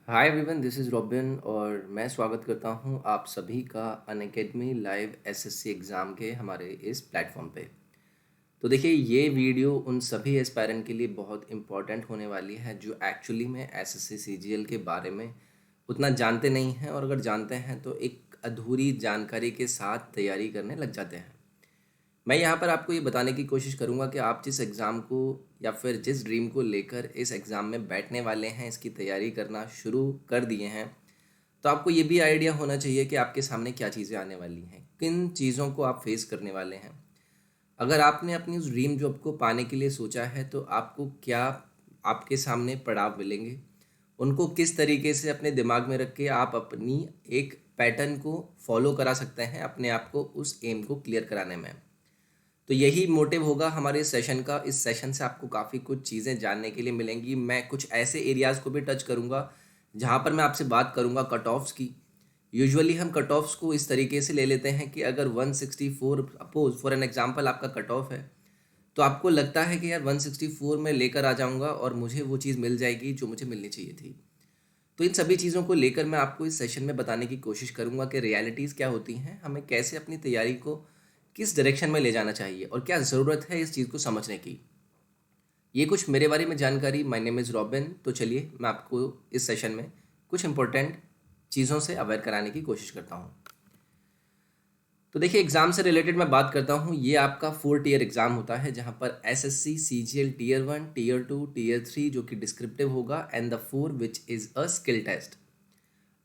Hi everyone, this is robin और मैं स्वागत करता हूं आप सभी का अनअकैडमी लाइव एसएससी एग्ज़ाम के हमारे इस प्लेटफॉर्म पे। तो देखिए, ये वीडियो उन सभी एस्पायरेंट के लिए बहुत इम्पॉर्टेंट होने वाली है जो एक्चुअली में एसएससी सीजीएल के बारे में उतना जानते नहीं हैं, और अगर जानते हैं तो एक अधूरी जानकारी के साथ तैयारी करने लग जाते हैं। मैं यहाँ पर आपको ये बताने की कोशिश करूँगा कि आप जिस एग्ज़ाम को या फिर जिस ड्रीम को लेकर इस एग्ज़ाम में बैठने वाले हैं, इसकी तैयारी करना शुरू कर दिए हैं, तो आपको ये भी आइडिया होना चाहिए कि आपके सामने क्या चीज़ें आने वाली हैं, किन चीज़ों को आप फेस करने वाले हैं। अगर आपने अपनी उस ड्रीम जॉब को पाने के लिए सोचा है तो आपको क्या आपके सामने पड़ाव मिलेंगे, उनको किस तरीके से अपने दिमाग में रख के आप अपनी एक पैटर्न को फॉलो करा सकते हैं अपने आप को उस एम को क्लियर कराने में। तो यही मोटिव होगा हमारे सेशन का। इस सेशन से आपको काफ़ी कुछ चीज़ें जानने के लिए मिलेंगी। मैं कुछ ऐसे एरियाज़ को भी टच करूँगा जहाँ पर मैं आपसे बात करूँगा कट ऑफ्स की। यूजुअली हम कट ऑफ्स को इस तरीके से ले लेते हैं कि अगर 164 अपोज फॉर एन एग्जांपल आपका कट ऑफ है, तो आपको लगता है कि यार 164 में लेकर आ जाऊँगा और मुझे वो चीज़ मिल जाएगी जो मुझे मिलनी चाहिए थी। तो इन सभी चीज़ों को लेकर मैं आपको इस सेशन में बताने की कोशिश करूँगा कि रियलिटीज़ क्या होती हैं, हमें कैसे अपनी तैयारी को किस डायरेक्शन में ले जाना चाहिए और क्या ज़रूरत है इस चीज़ को समझने की। ये कुछ मेरे बारे में जानकारी। My name is robin. तो चलिए मैं आपको इस सेशन में कुछ इंपॉर्टेंट चीज़ों से अवेयर कराने की कोशिश करता हूँ। तो देखिए, एग्ज़ाम से रिलेटेड मैं बात करता हूँ। ये आपका 4 टियर एग्ज़ाम होता है जहाँ पर SSC CGL tier 1, tier 2, tier 3 जो कि डिस्क्रिप्टिव होगा, and the 4 which is a skill test.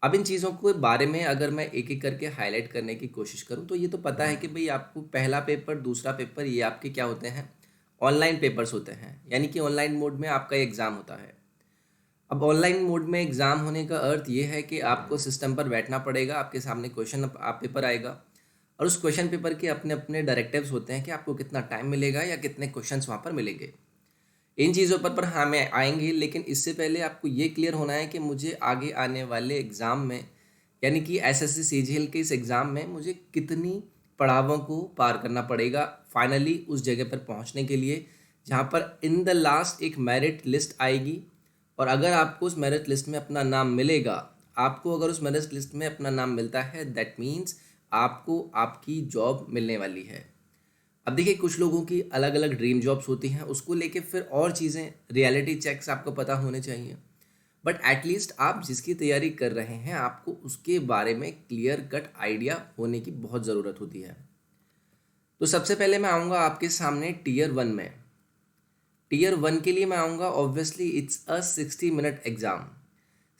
अब इन चीज़ों के बारे में अगर मैं एक एक करके हाईलाइट करने की कोशिश करूँ तो ये तो पता है कि भाई आपको पहला पेपर, दूसरा पेपर, ये आपके क्या होते हैं, ऑनलाइन पेपर्स होते हैं, यानी कि ऑनलाइन मोड में आपका एग्ज़ाम होता है। अब ऑनलाइन मोड में एग्ज़ाम होने का अर्थ ये है कि आपको सिस्टम पर बैठना पड़ेगा, आपके सामने क्वेश्चन आप पेपर आएगा और उस क्वेश्चन पेपर के अपने अपने डायरेक्टिव्स होते हैं कि आपको कितना टाइम मिलेगा या कितने क्वेश्चंस वहाँ पर मिलेंगे। इन चीज़ों पर हाँ मैं आएंगे, लेकिन इससे पहले आपको ये क्लियर होना है कि मुझे आगे आने वाले एग्ज़ाम में, यानी कि एसएससी सीजीएल के इस एग्ज़ाम में, मुझे कितनी पड़ावों को पार करना पड़ेगा फाइनली उस जगह पर पहुंचने के लिए जहां पर इन द लास्ट एक मेरिट लिस्ट आएगी। और अगर आपको उस मेरिट लिस्ट में अपना नाम मिलेगा, आपको अगर उस मेरिट लिस्ट में अपना नाम मिलता है, दैट मीन्स आपको आपकी जॉब मिलने वाली है। अब देखिए, कुछ लोगों की अलग अलग ड्रीम जॉब्स होती हैं, उसको लेके फिर और चीज़ें, रियलिटी चेक्स आपको पता होने चाहिए। बट एटलीस्ट आप जिसकी तैयारी कर रहे हैं, आपको उसके बारे में क्लियर कट आइडिया होने की बहुत ज़रूरत होती है। तो सबसे पहले मैं आऊँगा आपके सामने टियर 1 में। टियर 1 के लिए मैं आऊँगा, obviously it's a 60 minute exam.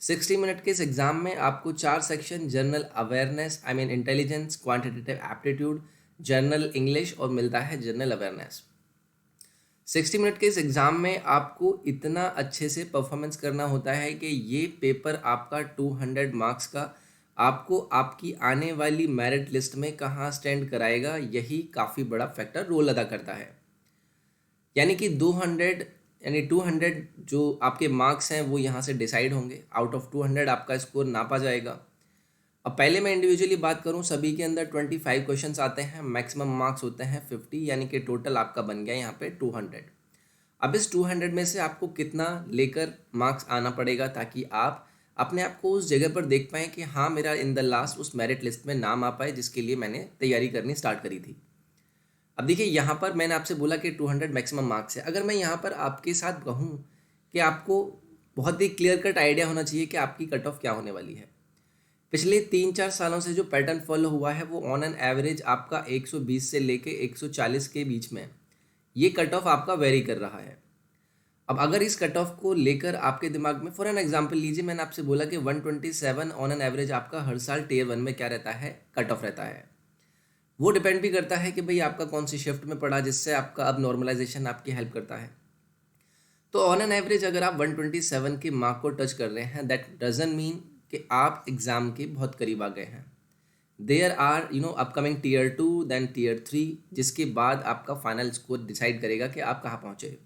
60 minute के इस एग्ज़ाम में आपको 4 section, general awareness, I mean intelligence, quantitative aptitude, general English और मिलता है जनरल अवेयरनेस। 60 मिनट के इस एग्ज़ाम में आपको इतना अच्छे से परफॉर्मेंस करना होता है कि ये पेपर आपका 200 मार्क्स का आपको आपकी आने वाली मेरिट लिस्ट में कहाँ स्टैंड कराएगा, यही काफ़ी बड़ा फैक्टर रोल अदा करता है। यानी कि 200, यानी 200 जो आपके मार्क्स हैं वो यहाँ से डिसाइड होंगे। आउट ऑफ 200 आपका स्कोर नापा जाएगा। अब पहले मैं इंडिविजुअली बात करूँ, सभी के अंदर 25 क्वेश्चंस आते हैं, मैक्सिमम मार्क्स होते हैं 50, यानी कि टोटल आपका बन गया यहाँ पे 200। अब इस 200 में से आपको कितना लेकर मार्क्स आना पड़ेगा ताकि आप अपने आप को उस जगह पर देख पाएँ कि हाँ, मेरा इन द लास्ट उस मेरिट लिस्ट में नाम आ पाए जिसके लिए मैंने तैयारी करनी स्टार्ट करी थी। अब देखिए, यहाँ पर मैंने आपसे बोला कि 200 मैक्सिमम मार्क्स है। अगर मैं यहाँ पर आपके साथ कहूँ कि आपको बहुत ही क्लियर कट आइडिया होना चाहिए कि आपकी कट ऑफ क्या होने वाली है। पिछले 3-4 सालों से जो पैटर्न फॉलो हुआ है वो ऑन एन एवरेज आपका 120 से लेके 140 के बीच में ये कट ऑफ आपका वेरी कर रहा है। अब अगर इस कट ऑफ को लेकर आपके दिमाग में, फॉर एन एग्जांपल लीजिए, मैंने आपसे बोला कि 127 ऑन एन एवरेज आपका हर साल टियर 1 में क्या रहता है, कट ऑफ रहता है। वो डिपेंड भी करता है कि भाई आपका कौन सी शिफ्ट में पड़ा, जिससे आपका अब नॉर्मलाइजेशन आपकी हेल्प करता है। तो ऑन एन एवरेज अगर आप 127 के मार्क को टच कर रहे हैं, दैट डजंट मीन कि आप एग्ज़ाम के बहुत करीब आ गए हैं। There are upcoming tier 2, then tier 3, जिसके बाद आपका फाइनल स्कोर डिसाइड करेगा कि आप कहाँ पहुँचे।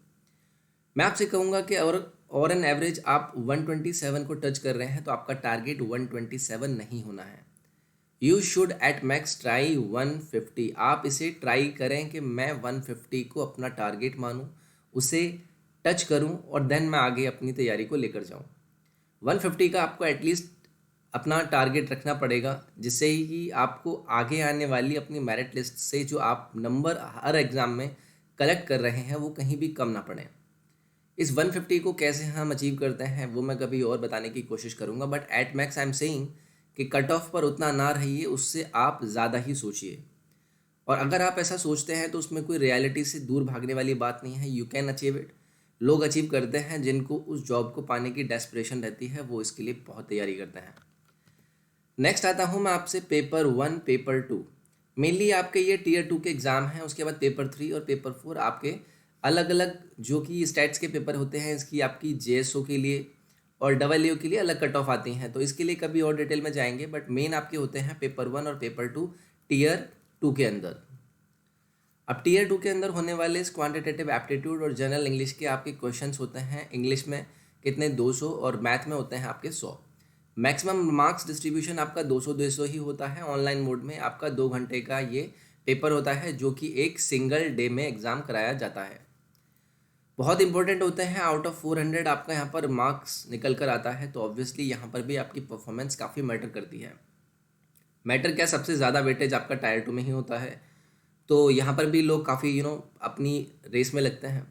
मैं आपसे कहूँगा कि और एन एवरेज आप 127 को टच कर रहे हैं तो आपका टारगेट 127 नहीं होना है। You should at max try 150। आप इसे ट्राई करें कि मैं 150 को अपना टारगेट मानूं, उसे टच करूं और देन मैं आगे अपनी तैयारी को लेकर जाऊं। 150 का आपको एटलीस्ट अपना टारगेट रखना पड़ेगा, जिससे ही कि आपको आगे आने वाली अपनी मेरिट लिस्ट से जो आप नंबर हर एग्ज़ाम में कलेक्ट कर रहे हैं वो कहीं भी कम ना पड़े। इस 150 को कैसे हम अचीव करते हैं वो मैं कभी और बताने की कोशिश करूँगा, but at max I am saying कि कट ऑफ पर उतना ना रहिए, उससे आप ज़्यादा ही सोचिए। और अगर आप ऐसा सोचते हैं तो उसमें कोई रियलिटी से दूर भागने वाली बात नहीं है। You can achieve it. लोग अचीव करते हैं जिनको उस जॉब को पाने की डेस्परेशन रहती है, वो इसके लिए बहुत तैयारी करते हैं। नेक्स्ट आता हूँ मैं आपसे पेपर 1 पेपर 2। मेनली आपके ये टीयर 2 के एग्ज़ाम हैं। उसके बाद पेपर 3 और पेपर 4 आपके अलग अलग जो कि स्टैट्स के पेपर होते हैं, इसकी आपकी जेएसओ के लिए और डबल ए के लिए अलग कट ऑफ आती हैं, तो इसके लिए कभी और डिटेल में जाएंगे। बट मेन आपके होते हैं पेपर 1 और पेपर 2 टीयर 2 के अंदर। अब टीयर 2 के अंदर होने वाले इस क्वांटिटेटिव एप्टीट्यूड और जनरल इंग्लिश के आपके क्वेश्चंस होते हैं। इंग्लिश में कितने 200 और मैथ में होते हैं आपके 100। मैक्सिमम मार्क्स डिस्ट्रीब्यूशन आपका 200-200 ही होता है। ऑनलाइन मोड में आपका 2 घंटे का ये पेपर होता है, जो कि एक सिंगल डे में एग्ज़ाम कराया जाता है। बहुत इंपॉर्टेंट होते हैं। आउट ऑफ 400 आपका यहाँ पर मार्क्स निकल कर आता है, तो ऑब्वियसली यहाँ पर भी आपकी परफॉर्मेंस काफ़ी मैटर करती है। मैटर क्या, सबसे ज़्यादा वेटेज आपका टायर 2 में ही होता है, तो यहाँ पर भी लोग काफ़ी अपनी रेस में लगते हैं।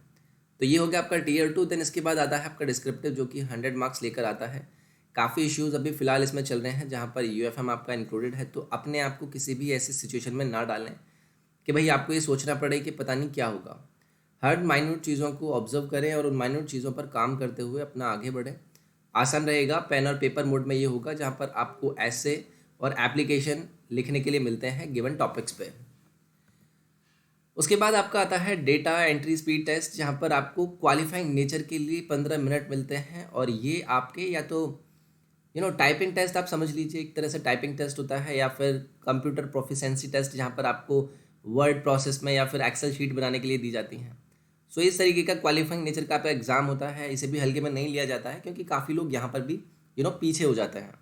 तो ये हो गया आपका टीयर 2। देन इसके बाद आता है आपका डिस्क्रिप्टिव, जो कि 100 मार्क्स लेकर आता है। काफ़ी इश्यूज़ अभी फ़िलहाल इसमें चल रहे हैं, जहाँ पर यूएफएम आपका इंक्लूडेड है। तो अपने आप को किसी भी ऐसी सिचुएशन में ना डालें कि भाई आपको ये सोचना पड़े कि पता नहीं क्या होगा। हर माइन्यूट चीज़ों को ऑब्जर्व करें और उन माइन्यूट चीज़ों पर काम करते हुए अपना आगे बढ़ें। आसान रहेगा। पेन और पेपर मोड में ये होगा, जहाँ पर आपको ऐसे और एप्लीकेशन लिखने के लिए मिलते हैं गिवन टॉपिक्स पे। उसके बाद आपका आता है डेटा एंट्री स्पीड टेस्ट, जहाँ पर आपको क्वालिफाइंग नेचर के लिए 15 मिनट मिलते हैं। और ये आपके या तो टाइपिंग टेस्ट आप समझ लीजिए, एक तरह से टाइपिंग टेस्ट होता है, या फिर कंप्यूटर प्रोफिशिएंसी टेस्ट, जहाँ पर आपको वर्ड प्रोसेस में या फिर एक्सेल शीट बनाने के लिए दी जाती हैं। सो इस तरीके का क्वालिफाइंग नेचर का आपका एग्ज़ाम होता है। इसे भी हल्के में नहीं लिया जाता है, क्योंकि काफ़ी लोग यहाँ पर भी पीछे हो जाते हैं।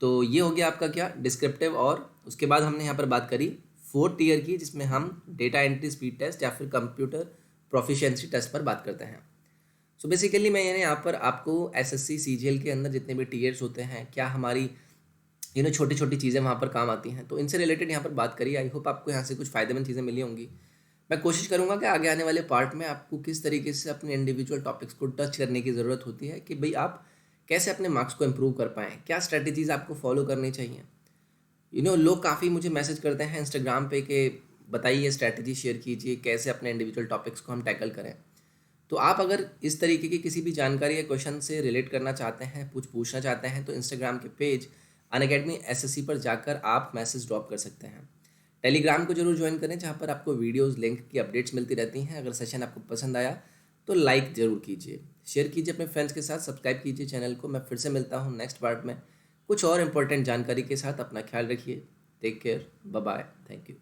तो ये हो गया आपका क्या, डिस्क्रिप्टिव। और उसके बाद हमने यहाँ पर बात करी 4 टीयर की, जिसमें हम डेटा एंट्री स्पीड टेस्ट या फिर कंप्यूटर प्रोफिशिएंसी टेस्ट पर बात करते हैं। सो बेसिकली मैं यहाँ पर आपको एसएससी सीजीएल के अंदर जितने भी टीयर्स होते हैं, क्या हमारी छोटी छोटी चीज़ें वहाँ पर काम आती हैं, तो इनसे रिलेटेड यहाँ पर बात करी। आई होप आपको यहाँ से कुछ फ़ायदेमंद चीज़ें मिली होंगी। मैं कोशिश करूँगा कि आगे आने वाले पार्ट में आपको किस तरीके से अपने इंडिविजुअल टॉपिक्स को टच करने की ज़रूरत होती है, कि भाई आप कैसे अपने मार्क्स को इम्प्रूव कर पाएँ, क्या स्ट्रैटेजीज़ आपको फॉलो करनी चाहिए। लोग काफ़ी मुझे मैसेज करते हैं इंस्टाग्राम पे कि बताइए, स्ट्रैटेजी शेयर कीजिए, कैसे अपने इंडिविजुअल टॉपिक्स को हम टैकल करें। तो आप अगर इस तरीके की किसी भी जानकारी या क्वेश्चन से रिलेट करना चाहते हैं, कुछ पूछना चाहते हैं, तो इंस्टाग्राम के पेज अनअकैडमी एसएससी पर जाकर आप मैसेज ड्रॉप कर सकते हैं। टेलीग्राम को जरूर ज्वाइन करें, जहाँ पर आपको वीडियोस लिंक की अपडेट्स मिलती रहती हैं। अगर सेशन आपको पसंद आया तो लाइक ज़रूर कीजिए, शेयर कीजिए अपने फ्रेंड्स के साथ, सब्सक्राइब कीजिए चैनल को। मैं फिर से मिलता हूँ नेक्स्ट पार्ट में कुछ और इंपॉर्टेंट जानकारी के साथ। अपना ख्याल रखिए। Take care. Bye bye. Thank you.